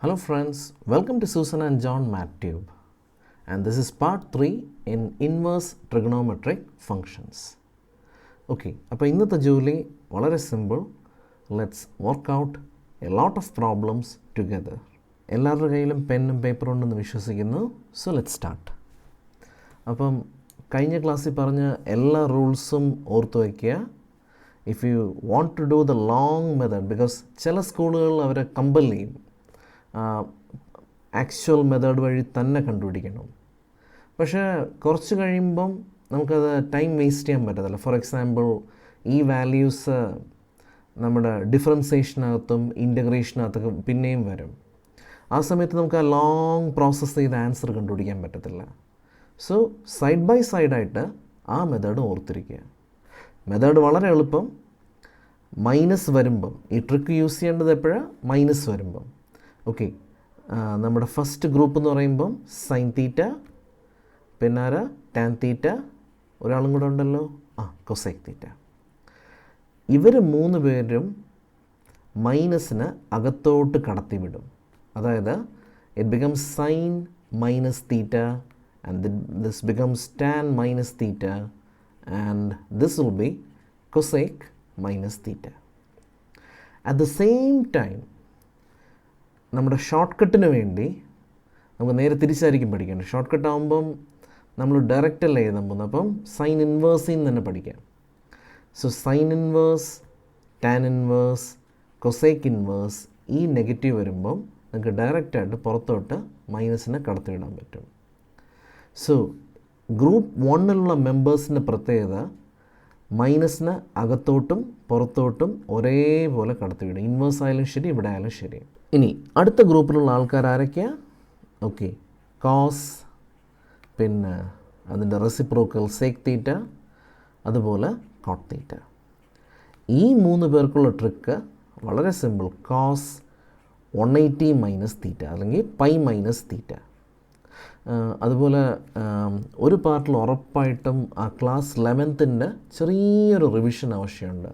Hello friends, welcome to Susan and John MathTube, and this is part 3 in inverse trigonometric functions. Okay, അപ്പോൾ ഇന്നത്തെ ജോലി വളരെ simple. Let's work out a lot of problems together. എല്ലാവരുടെ കയ്യിലും പെന്നും പേപ്പറും ഉണ്ടെന്ന് വിശ്വസിക്കുന്നു. So let's start. അപ്പം കഴിഞ്ഞ ക്ലാസ്സിൽ പറഞ്ഞ എല്ലാ റൂൾസും ഓർത്ത് വയ്ക്കുക. If you want to do the long method, because ചില സ്കൂളുകളിൽ അവരെ കമ്പൽ ചെയ്യും ആക്ച്വൽ മെത്തേഡ് വഴി തന്നെ കണ്ടുപിടിക്കണം. പക്ഷേ കുറച്ച് കഴിയുമ്പം നമുക്കത് ടൈം വേസ്റ്റ് ചെയ്യാൻ പറ്റത്തില്ല. ഫോർ എക്സാമ്പിൾ, ഈ വാല്യൂസ് നമ്മുടെ ഡിഫറൻസിയേഷനകത്തും ഇൻ്റഗ്രേഷനകത്തൊക്കെ പിന്നെയും വരും. ആ സമയത്ത് നമുക്ക് ആ ലോങ് പ്രോസസ്സ് ചെയ്ത് ആൻസർ കണ്ടുപിടിക്കാൻ പറ്റത്തില്ല. സോ സൈഡ് ബൈ സൈഡായിട്ട് ആ മെത്തേഡ് ഓർത്തിരിക്കുക. മെത്തേഡ് വളരെ എളുപ്പം. മൈനസ് വരുമ്പം ഈ ട്രിക്ക് യൂസ് ചെയ്യേണ്ടത് എപ്പോഴാണ്? മൈനസ് വരുമ്പം. ഓക്കെ, നമ്മുടെ ഫസ്റ്റ് ഗ്രൂപ്പ് എന്ന് പറയുമ്പം സൈൻ തീറ്റ, പിന്നെ ആരാ? ടാൻ തീറ്റ, ഒരാളും കൂടെ ഉണ്ടല്ലോ, കൊസൈക് തീറ്റ. ഇവർ 3 പേരും മൈനസിന് അകത്തോട്ട് കടത്തി വിടും. അതായത് it becomes sine minus theta and this becomes tan minus theta and this will be cosec minus theta. At the same time നമ്മുടെ ഷോർട്ട് കട്ടിന് വേണ്ടി നമുക്ക് നേരെ തിരിച്ചായിരിക്കും പഠിക്കേണ്ടത്. ഷോർട്ട് കട്ട് ആകുമ്പം നമ്മൾ ഡയറക്റ്റ് അല്ല എഴുതാൻ പോകുന്നത്. അപ്പം സൈൻ ഇൻവേഴ്സിൽ നിന്ന് തന്നെ പഠിക്കാം. So sine inverse, tan inverse, cosec inverse, ഈ നെഗറ്റീവ് വരുമ്പം നമുക്ക് ഡയറക്റ്റായിട്ട് പുറത്തോട്ട് മൈനസിനെ കടത്തിവിടാൻ പറ്റും. സോ ഗ്രൂപ്പ് 1-ലുള്ള മെമ്പേഴ്സിൻ്റെ പ്രത്യേകത മൈനസിന് അകത്തോട്ടും പുറത്തോട്ടും ഒരേപോലെ കടത്തിവിടും. ഇൻവേഴ്സ് ആയാലും ശരി, ഇവിടെ ആയാലും ശരി. ഇനി അടുത്ത ഗ്രൂപ്പിലുള്ള ആൾക്കാർ ആരൊക്കെയാണ്? ഓക്കെ, കോസ്, പിന്നെ അതിൻ്റെ റെസിപ്രോക്കൽ സേക്ക് തീറ്റ, അതുപോലെ കോട്ട് തീറ്റ. ഈ 3 പേർക്കുള്ള ട്രിക്ക് വളരെ സിമ്പിൾ. കോസ് 180 മൈനസ് തീറ്റ അല്ലെങ്കിൽ പൈ മൈനസ് തീറ്റ. അതുപോലെ ഒരു പാർട്ടിൽ ഉറപ്പായിട്ടും ആ ക്ലാസ് 11ൻ്റെ ചെറിയൊരു റിവിഷൻ ആവശ്യമുണ്ട്.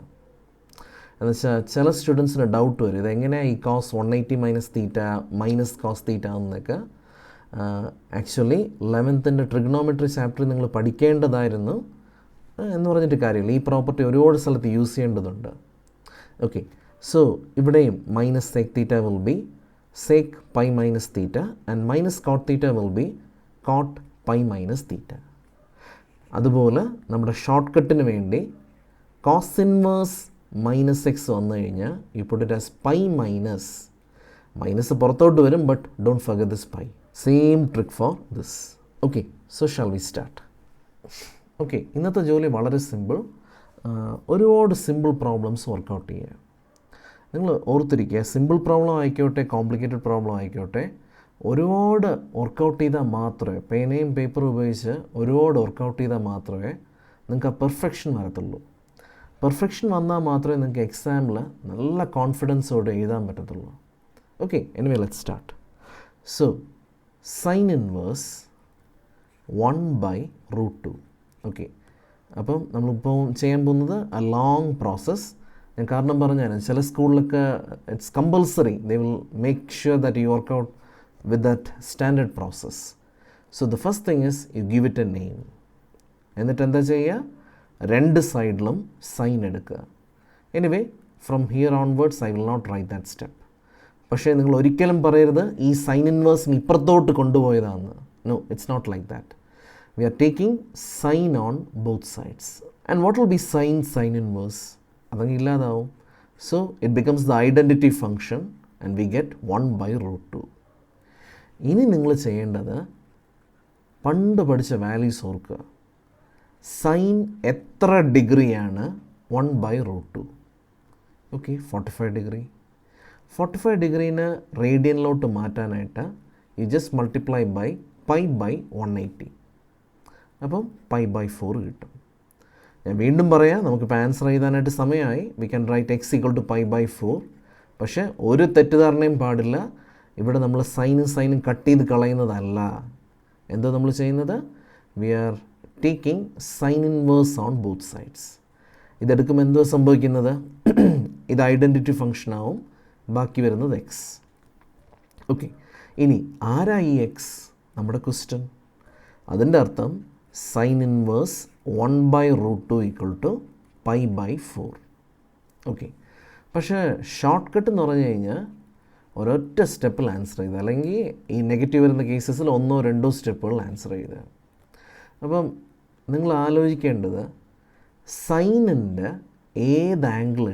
എന്നുവെച്ചാൽ ചില സ്റ്റുഡൻസിന് ഡൗട്ട് വരും, ഇതെങ്ങനെയാണ് ഈ cos 180 minus theta minus cos theta എന്നൊക്കെ. ആക്ച്വലി 11ൻ്റെ ട്രിഗണോമെട്രി ചാപ്റ്ററിൽ നിങ്ങൾ പഠിക്കേണ്ടതായിരുന്നു എന്ന് പറഞ്ഞിട്ട് കാര്യമില്ല. ഈ പ്രോപ്പർട്ടി ഒരുപാട് സ്ഥലത്ത് യൂസ് ചെയ്യേണ്ടതുണ്ട്. ഓക്കെ, സോ ഇവിടെയും minus sake theta will be sec pi minus theta and minus cot theta will be cot pi minus theta. അതുപോലെ നമ്മുടെ ഷോർട്ട് കട്ടിന് വേണ്ടി കോസ് ഇൻവേഴ്സ് മൈനസ് എക്സ് വന്നു കഴിഞ്ഞാൽ you put it as pi minus, minus പുറത്തോട്ട് വരും, but don't forget this pi. Same trick for this. Okay, so shall we start. Okay, ഇന്നത്തെ ജോലി വളരെ സിമ്പിൾ. ഒരുപാട് സിമ്പിൾ പ്രോബ്ലംസ് വർക്കൗട്ട് ചെയ്യുക. നിങ്ങൾ ഓർത്തിരിക്കുക, സിമ്പിൾ പ്രോബ്ലം ആയിക്കോട്ടെ കോംപ്ലിക്കേറ്റഡ് പ്രോബ്ലം ആയിക്കോട്ടെ, ഒരുപാട് വർക്കൗട്ട് ചെയ്താൽ മാത്രമേ, പേനയും പേപ്പറും ഉപയോഗിച്ച് ഒരുപാട് വർക്കൗട്ട് ചെയ്താൽ മാത്രമേ നിങ്ങൾക്ക് ആ പെർഫെക്ഷൻ വരത്തുള്ളൂ. പെർഫെക്ഷൻ വന്നാൽ മാത്രമേ നിങ്ങൾക്ക് എക്സാമിൽ നല്ല കോൺഫിഡൻസോടെ എഴുതാൻ പറ്റത്തുള്ളൂ. Okay, anyway let's start. So sine inverse 1/√2. Okay, അപ്പം നമ്മളിപ്പോൾ ചെയ്യാൻ പോകുന്നത് ആ ലോങ് പ്രോസസ്സ്. ഞാൻ കാരണം പറഞ്ഞാൽ ചില സ്കൂളിലൊക്കെ it's compulsory, they will make sure that you work out with that standard process. So the first thing is you give it a name. എന്നിട്ട് എന്താ ചെയ്യുക? 2 സൈഡിലും സൈൻ എടുക്കുക. Anyway from here onwards I will not write that step. പക്ഷേ നിങ്ങൾ ഒരിക്കലും പറയരുത് ഈ സൈൻ ഇൻവേഴ്സിന് ഇപ്പുറത്തോട്ട് കൊണ്ടുപോയതാണെന്ന്. No, it's not like that. We are taking sine on both sides. And what will be sign inverse? അതങ്ങ് ഇല്ലാതാവും. So it becomes the identity function and we get 1/√2. ഇനി നിങ്ങൾ ചെയ്യേണ്ടത് പണ്ട് പഠിച്ച വാല്യൂസ് ഓർക്കുക. സൈൻ എത്ര ഡിഗ്രിയാണ് 1/√2? Okay, 45 degree. 45 ഡിഗ്രീനെ റേഡിയനിലോട്ട് മാറ്റാനായിട്ട് യു ജസ്റ്റ് മൾട്ടിപ്ലൈ ബൈ π/180. അപ്പം π/4 കിട്ടും. ഞാൻ വീണ്ടും പറയാം, നമുക്കിപ്പോൾ ആൻസർ എഴുതാനായിട്ട് സമയമായി. We can write x = π/4. പക്ഷേ ഒരു തെറ്റിദ്ധാരണയും പാടില്ല. ഇവിടെ നമ്മൾ സൈനും കട്ട് ചെയ്ത് കളയുന്നതല്ല. എന്തോ നമ്മൾ ചെയ്യുന്നത്? We are taking sine inverse on both sides. ഇതെടുക്കുമ്പോൾ എന്തോ സംഭവിക്കുന്നത്? ഇത് ഐഡൻറ്റിറ്റി ഫങ്ഷൻ ആവും, ബാക്കി വരുന്നത് x. ഓക്കെ, ഇനി ആരാ ഈ എക്സ്? നമ്മുടെ ക്വസ്റ്റ്യൻ. അതിൻ്റെ അർത്ഥം sine inverse 1/√2 equal to π/4. Okay, പക്ഷേ ഷോർട്ട് കട്ട് എന്ന് പറഞ്ഞു കഴിഞ്ഞാൽ ഒരൊറ്റ സ്റ്റെപ്പിൽ ആൻസർ ചെയ്ത്, അല്ലെങ്കിൽ ഈ നെഗറ്റീവ് വരുന്ന കേസസിൽ 1-2 സ്റ്റെപ്പുകൾ ആൻസർ ചെയ്ത്. അപ്പം നിങ്ങൾ ആലോചിക്കേണ്ടത് സൈനിൻ്റെ ഏത് ആംഗിൾ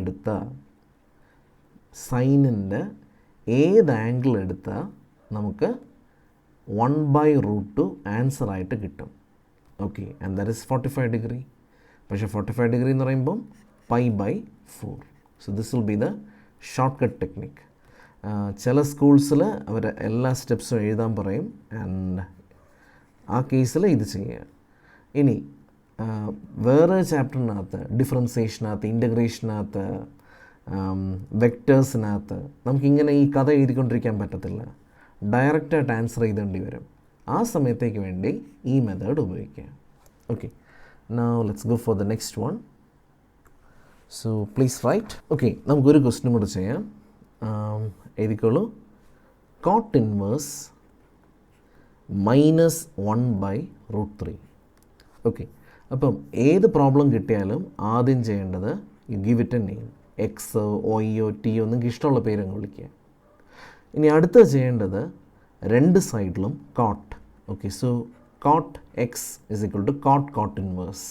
എടുത്താൽ നമുക്ക് 1/√2 ആൻസറായിട്ട് കിട്ടും. Okay, and that is 45 degree. പക്ഷേ 45 ഡിഗ്രി എന്ന് പറയുമ്പം π/4. So this will be the shortcut technique. ചില സ്കൂൾസിൽ അവർ എല്ലാ സ്റ്റെപ്സും എഴുതാൻ പറയും, ആൻഡ് ആ കേസിൽ ഇത് ചെയ്യുക. ഇനി വേറെ ചാപ്റ്ററിനകത്ത്, ഡിഫറൻസിയേഷനകത്ത്, ഇൻ്റഗ്രേഷനകത്ത്, വെക്റ്റേഴ്സിനകത്ത് നമുക്കിങ്ങനെ ഈ കഥ എഴുതിക്കൊണ്ടിരിക്കാൻ പറ്റത്തില്ല. ഡയറക്റ്റായിട്ട് ആൻസർ ചെയ്തേണ്ടി വരും. ആ സമയത്തേക്ക് വേണ്ടി ഈ മെത്തേഡ് ഉപയോഗിക്കുക. Okay, now let's go for the next one. So please write. Okay, നമുക്കൊരു ക്വസ്റ്റ്യൻ കൂടെ ചെയ്യാം. എഴുതിക്കോളൂ. Coat inverse -1/√3. ഓക്കെ, അപ്പം ഏത് പ്രോബ്ലം കിട്ടിയാലും ആദ്യം ചെയ്യേണ്ടത് U give it a name. X, ഒയ്യോ, ടിയോ നിങ്ങൾക്ക് ഇഷ്ടമുള്ള പേരങ്ങ് വിളിക്കുക. ഇനി അടുത്ത ചെയ്യേണ്ടത് രണ്ട് സൈഡിലും cot. Okay, so cot x is equal to cot inverse.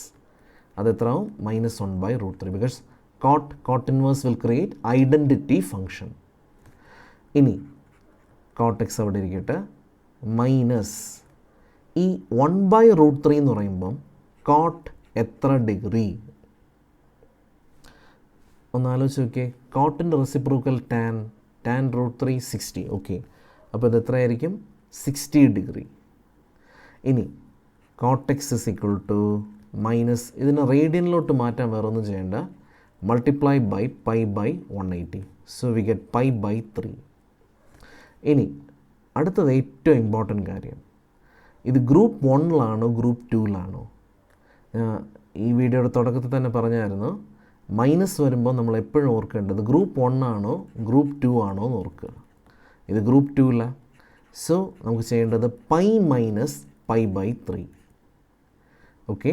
അതെത്രയാവും? -1/√3. Because cot inverse will create identity function. ഇനി കോട്ട് എക്സ് അവിടെ ഇരിക്കട്ടെ, മൈനസ് ഈ 1/√3 എന്ന് പറയുമ്പം കോട്ട് എത്ര ഡിഗ്രി? ഒന്ന് ആലോചിച്ച് നോക്കിയേ. കോട്ടിൻ്റെ റെസിപ്രോക്കൽ ടാൻ √3 60. ഓക്കെ, അപ്പോൾ ഇത് എത്രയായിരിക്കും? 60 ഡിഗ്രി. ഇനി cot x is equal to minus, ഇതിനെ റേഡിയനിലോട്ട് മാറ്റാൻ വേറെ ഒന്നും ചെയ്യേണ്ട, multiply by π/180. So we get π/3. ഇനി അടുത്തത് ഏറ്റവും ഇമ്പോർട്ടൻ്റ് കാര്യം, ഇത് ഗ്രൂപ്പ് 1-ലാണോ ഗ്രൂപ്പ് 2-ലാണോ? ഈ വീഡിയോയുടെ തുടക്കത്തിൽ തന്നെ പറഞ്ഞായിരുന്നു, മൈനസ് വരുമ്പോൾ നമ്മൾ എപ്പോഴും ഓർക്കേണ്ടത് ഗ്രൂപ്പ് 1 ആണോ ഗ്രൂപ്പ് 2 ആണോ എന്ന് ഓർക്കുക. ഇത് ഗ്രൂപ്പ് 2-ലാണ്. സോ നമുക്ക് ചെയ്യേണ്ടത് π-π/3. Okay,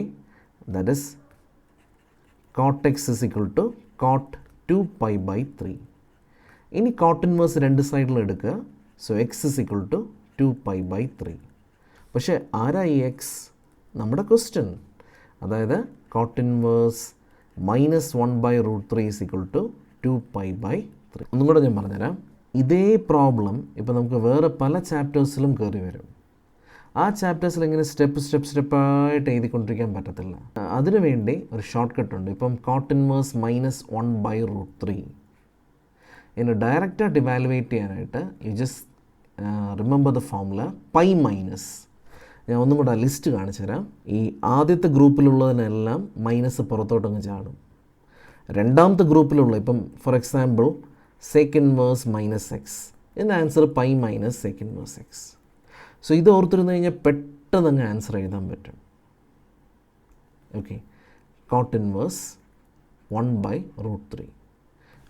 that is cot x is equal to cot 2π/3. ഇനി കോട്ട് ഇൻവേഴ്സ് രണ്ട് സൈഡിലും എടുക്കുക. So x is equal to 2π/3. പക്ഷേ ആരാ ഈ എക്സ്? നമ്മുടെ ക്വസ്റ്റ്യൻ. അതായത് cot inverse -1/√3 is equal to 2π/3. ഒന്നും കൂടെ ഞാൻ പറഞ്ഞുതരാം. ഇതേ പ്രോബ്ലം ഇപ്പോൾ നമുക്ക് വേറെ പല ചാപ്റ്റേഴ്സിലും കയറി വരും. ആ ചാപ്റ്റേഴ്സിൽ ഇങ്ങനെ സ്റ്റെപ്പായിട്ട് എഴുതിക്കൊണ്ടിരിക്കാൻ പറ്റത്തില്ല. അതിനുവേണ്ടി ഒരു ഷോർട്ട് കട്ട് ഉണ്ട്. ഇപ്പം കോട്ട് ഇൻവേഴ്സ് -1/√3 ഇതിനെ ഡയറക്റ്റായിട്ട് ഇവാലുവേറ്റ് ചെയ്യാനായിട്ട് you just remember the formula π-. ഞാൻ ഒന്നും കൂടെ ലിസ്റ്റ് കാണിച്ചു തരാം. ഈ ആദ്യത്തെ ഗ്രൂപ്പിലുള്ളതിനെല്ലാം മൈനസ് പുറത്തോട്ടങ്ങ് ചാടും. രണ്ടാമത്തെ ഗ്രൂപ്പിലുള്ള, ഇപ്പം for example sec inverse -x, ഇതിൻ്റെ answer π - sec inverse x. So ഇത് ഓർത്തിരുന്നു കഴിഞ്ഞാൽ പെട്ടെന്ന് അങ്ങ് ആൻസർ എഴുതാൻ പറ്റും. Okay, coat inverse 1/√3.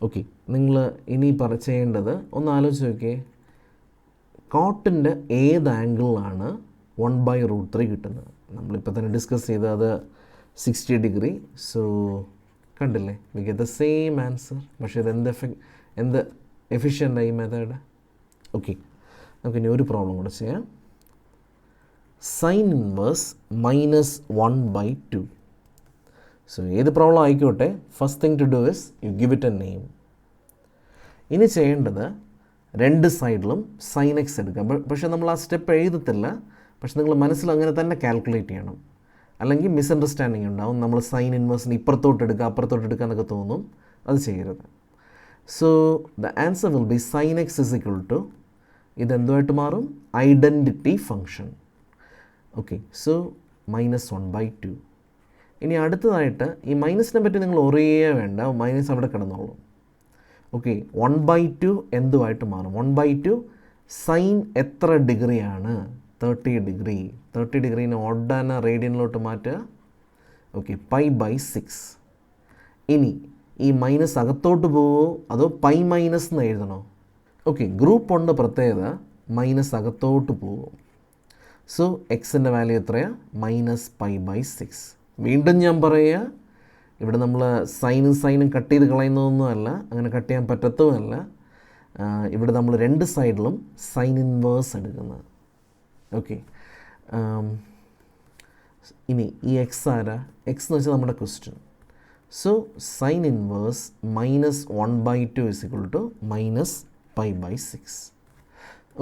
ഓക്കെ, നിങ്ങൾ ഇനി ചെയ്യേണ്ടത് ഒന്ന് ആലോചിച്ച് നോക്കിയേ. കോട്ടിൻ്റെ ഏത് ആംഗിളിലാണ് 1/√3 കിട്ടുന്നത്? നമ്മളിപ്പോൾ തന്നെ ഡിസ്കസ് ചെയ്ത് അത് 60 ഡിഗ്രി. സോ കണ്ടില്ലേ, we get the same answer. പക്ഷേ ഇത് എന്ത് എഫിഷ്യൻ്റായി മെത്തേഡ്. ഓക്കെ, നമുക്കിനി ഒരു പ്രോബ്ലം കൂടെ ചെയ്യാം. Sine inverse -1/2. സോ ഏത് പ്രോബ്ലം ആയിക്കോട്ടെ, first thing to do is you give it a name. ഇനി ചെയ്യേണ്ടത് രണ്ട് സൈഡിലും സൈൻ എക്സ് എടുക്കുക. പക്ഷേ നമ്മൾ ആ സ്റ്റെപ്പ് എഴുതത്തില്ല. പക്ഷെ നിങ്ങൾ മനസ്സിൽ അങ്ങനെ തന്നെ കാൽക്കുലേറ്റ് ചെയ്യണം, അല്ലെങ്കിൽ മിസ്അണ്ടർസ്റ്റാൻഡിങ് ഉണ്ടാവും. നമ്മൾ സൈൻ ഇൻവേഴ്സിന് ഇപ്പുറത്തോട്ട് എടുക്കുക അപ്പുറത്തോട്ട് എടുക്കുക എന്നൊക്കെ തോന്നും. അത് ചെയ്യരുത്. So the answer will be sine x is equal to, ഇതെന്തുമായിട്ട് മാറും? Identity function. Okay, so -1/2. ഇനി അടുത്തതായിട്ട് ഈ മൈനസിനെ പറ്റി നിങ്ങൾ ഒറിയേ വേണ്ട, മൈനസ് അവിടെ കിടന്നോളും. ഓക്കെ, 1/2 എന്തുമായിട്ട് മാറും? 1/2 സൈൻ എത്ര ഡിഗ്രിയാണ്? 30 ഡിഗ്രി. 30 ഡിഗ്രീനെ ഓഡാന റേഡിയനിലോട്ട് മാറ്റുക. ഓക്കെ, π/6. ഇനി ഈ മൈനസ് അകത്തോട്ട് പോവോ അതോ π- എന്ന് എഴുതണോ? ഓക്കെ, ഗ്രൂപ്പ് 1 പ്രത്യേകത മൈനസ് അകത്തോട്ട് പോകും. സോ എക്സിൻ്റെ വാല്യൂ എത്രയാണ്? -π/6. വീണ്ടും ഞാൻ പറയുക, ഇവിടെ നമ്മൾ സൈനും കട്ട് ചെയ്ത് കളയുന്നതൊന്നുമല്ല, അങ്ങനെ കട്ട് ചെയ്യാൻ പറ്റത്തുമല്ല. ഇവിടെ നമ്മൾ രണ്ട് സൈഡിലും സൈൻ ഇൻവേഴ്സ് എടുക്കുന്നത്. ഓക്കെ, ഇനി ഈ എക്സ് ആരാ? എക്സ് എന്ന് വെച്ചാൽ നമ്മുടെ question. So sine inverse -1/2 -π/6.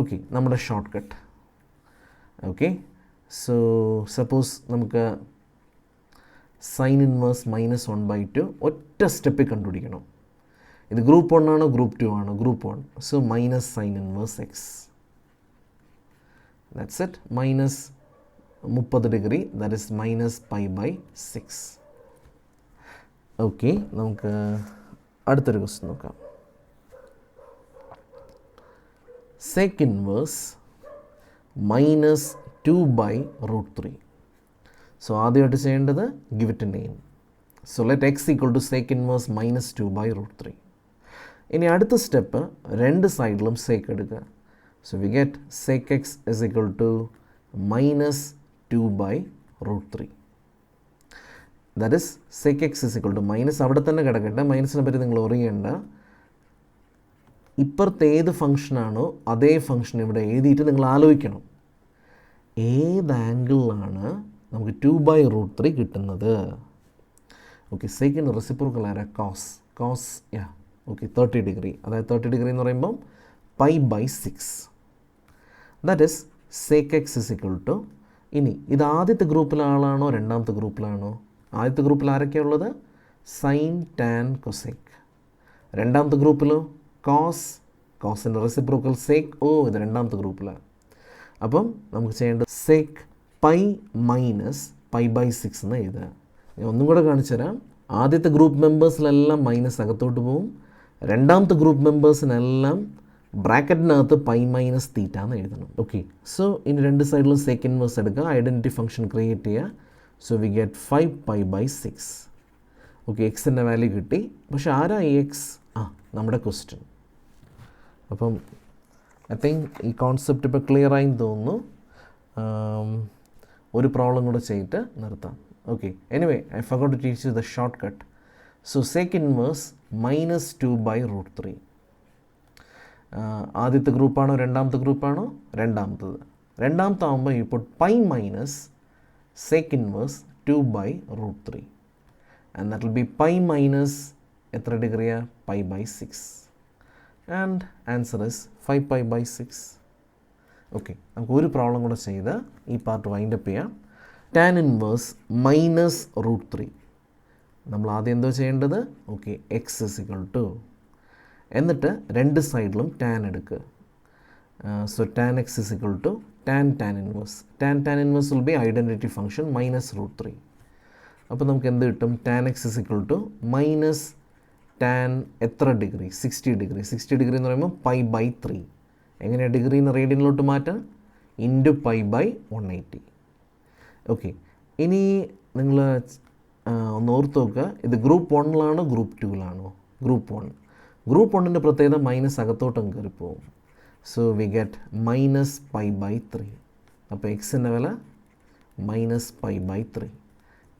Okay, നമ്മുടെ shortcut. Okay, so suppose നമുക്ക് സൈൻ ഇൻവേഴ്സ് -1/2 ഒറ്റ സ്റ്റെപ്പിൽ കണ്ടുപിടിക്കണം. ഇത് ഗ്രൂപ്പ് 1 ആണോ ഗ്രൂപ്പ് 2 ആണോ? Group 1. So minus sine inverse x, that's it. -30 that is -π/6. Okay, നമുക്ക് അടുത്തൊരു ക്വസ്റ്റ്യൻ നോക്കാം. sec inverse -2/√3. സോ ആദ്യമായിട്ട് ചെയ്യേണ്ടത് give it a name. So let X equal to sec inverse -2/√3. ഇനി അടുത്ത സ്റ്റെപ്പ്, രണ്ട് സൈഡിലും sec എടുക്കുക. So we get sec x is equal to -2/√3. That is sec x is equal to minus അവിടെ തന്നെ കിടക്കട്ടെ, മൈനസിനെ പറ്റി നിങ്ങൾ അറിയേണ്ട. ഇപ്പുറത്തെ ഏത് ഫംഗ്ഷനാണോ അതേ ഫംഗ്ഷൻ ഇവിടെ എഴുതിയിട്ട് നിങ്ങൾ ആലോചിക്കണം ഏത് ആംഗിളിലാണ് നമുക്ക് 2/√3 കിട്ടുന്നത്. ഓക്കെ, സെക്കിൻ്റെ റെസിപ്രോക്കൽ ആരാ? Cos okay 30 degree. അതായത് 30 ഡിഗ്രി എന്ന് പറയുമ്പം π/6. That is sec x is equal to, ഇനി ഇത് ആദ്യത്തെ ഗ്രൂപ്പിലെ ആളാണോ രണ്ടാമത്തെ ഗ്രൂപ്പിലാണോ? ആദ്യത്തെ ഗ്രൂപ്പിൽ ആരൊക്കെയുള്ളത്? Sign tan കൊസെക്. രണ്ടാമത്തെ ഗ്രൂപ്പിലോ കോസിൻ്റെ റെസിപ്രോക്കൽ sec. ഇത് രണ്ടാമത്തെ ഗ്രൂപ്പിലാണ്. അപ്പം നമുക്ക് ചെയ്യേണ്ടത് sec π-π/6 എന്ന് എഴുതുക. ഞാൻ ഒന്നും കൂടെ കാണിച്ചു തരാം. ആദ്യത്തെ ഗ്രൂപ്പ് മെമ്പേഴ്സിലെല്ലാം മൈനസ് അകത്തോട്ട് പോവും, രണ്ടാമത്തെ ഗ്രൂപ്പ് മെമ്പേഴ്സിനെല്ലാം ബ്രാക്കറ്റിനകത്ത് π - θ എന്ന് എഴുതണം. ഓക്കെ, സോ ഇനി രണ്ട് സൈഡിലും sec ഇൻവേഴ്സ് എടുക്കുക, ഐഡൻറ്റിറ്റി ഫംഗ്ഷൻ ക്രിയേറ്റ് ചെയ്യുക. So we get 5π/6. ഓക്കെ, എക്സിൻ്റെ വാല്യൂ കിട്ടി. പക്ഷെ ആരാ ഈ എക്സ്? നമ്മുടെ ക്വസ്റ്റ്യൻ. അപ്പം ഐ തിങ്ക് ഈ കോൺസെപ്റ്റ് ഇപ്പോൾ ക്ലിയർ ആയി തോന്നുന്നു. ഒരു പ്രോബ്ലം കൂടെ ചെയ്തിട്ട് നിർത്താം. Okay, anyway I forgot to teach you the shortcut. So sec inverse -2/√3. ആദ്യത്തെ ഗ്രൂപ്പാണോ രണ്ടാമത്തെ ഗ്രൂപ്പാണോ? രണ്ടാമത്തത്. രണ്ടാമത്തെ ആകുമ്പോൾ ഇപ്പോൾ π - sec inverse 2/√3 and that will be π - എത്ര ഡിഗ്രിയാ? π/6 and answer is 5π/6. ഓക്കെ, നമുക്ക് ഒരു പ്രോബ്ലം കൂടെ ചെയ്ത് ഈ പാർട്ട് വൈൻഡപ്പ് ചെയ്യാം. Tan inverse -√3. നമ്മൾ ആദ്യം എന്തോ ചെയ്യേണ്ടത്? Okay, X is equal to, എന്നിട്ട് രണ്ട് സൈഡിലും ടാൻ എടുക്കുക. So tan X is equal to tan inverse. Tan inverse will be identity function -√3. അപ്പോൾ നമുക്ക് എന്ത് കിട്ടും? Tan X is equal to minus tan എത്ര ഡിഗ്രി? 60 ഡിഗ്രി. 60 ഡിഗ്രി എന്ന് പറയുമ്പോൾ π/3. എങ്ങനെയാണ് ഡിഗ്രീന്ന് റേഡിയനിലോട്ട് മാറ്റാം? ഇൻറ്റു π/180. ഓക്കെ, ഇനി നിങ്ങൾ ഒന്ന് ഓർത്ത് നോക്കുക, ഇത് ഗ്രൂപ്പ് 1-ലാണോ ഗ്രൂപ്പ് 2-ലാണോ? ഗ്രൂപ്പ് 1. ഗ്രൂപ്പ് 1-ൻ്റെ പ്രത്യേകത മൈനസ് അകത്തോട്ടും കയറിപ്പോവും. So we get -π/3. അപ്പോൾ എക്സിൻ്റെ വില -π/3.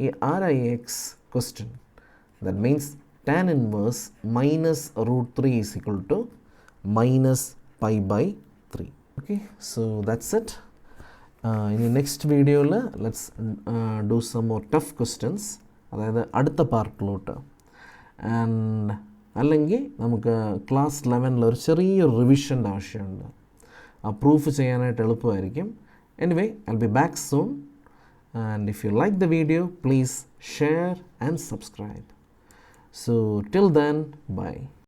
ഈ ആരായി x? Question. That means tan inverse -√3 is equal to -π/3. Okay, so that's it. ഇനി നെക്സ്റ്റ് വീഡിയോയിൽ let's do some more tough questions, അതായത് അടുത്ത പാർട്ടിലോട്ട്. ആൻഡ് അല്ലെങ്കിൽ നമുക്ക് ക്ലാസ് 11 ഒരു ചെറിയൊരു റിവിഷൻ്റെ ആവശ്യമുണ്ട്. ആ പ്രൂഫ് ചെയ്യാനായിട്ട് എളുപ്പമായിരിക്കും. Anyway I will be back soon. And if you like the video, please share and subscribe. So till then, bye.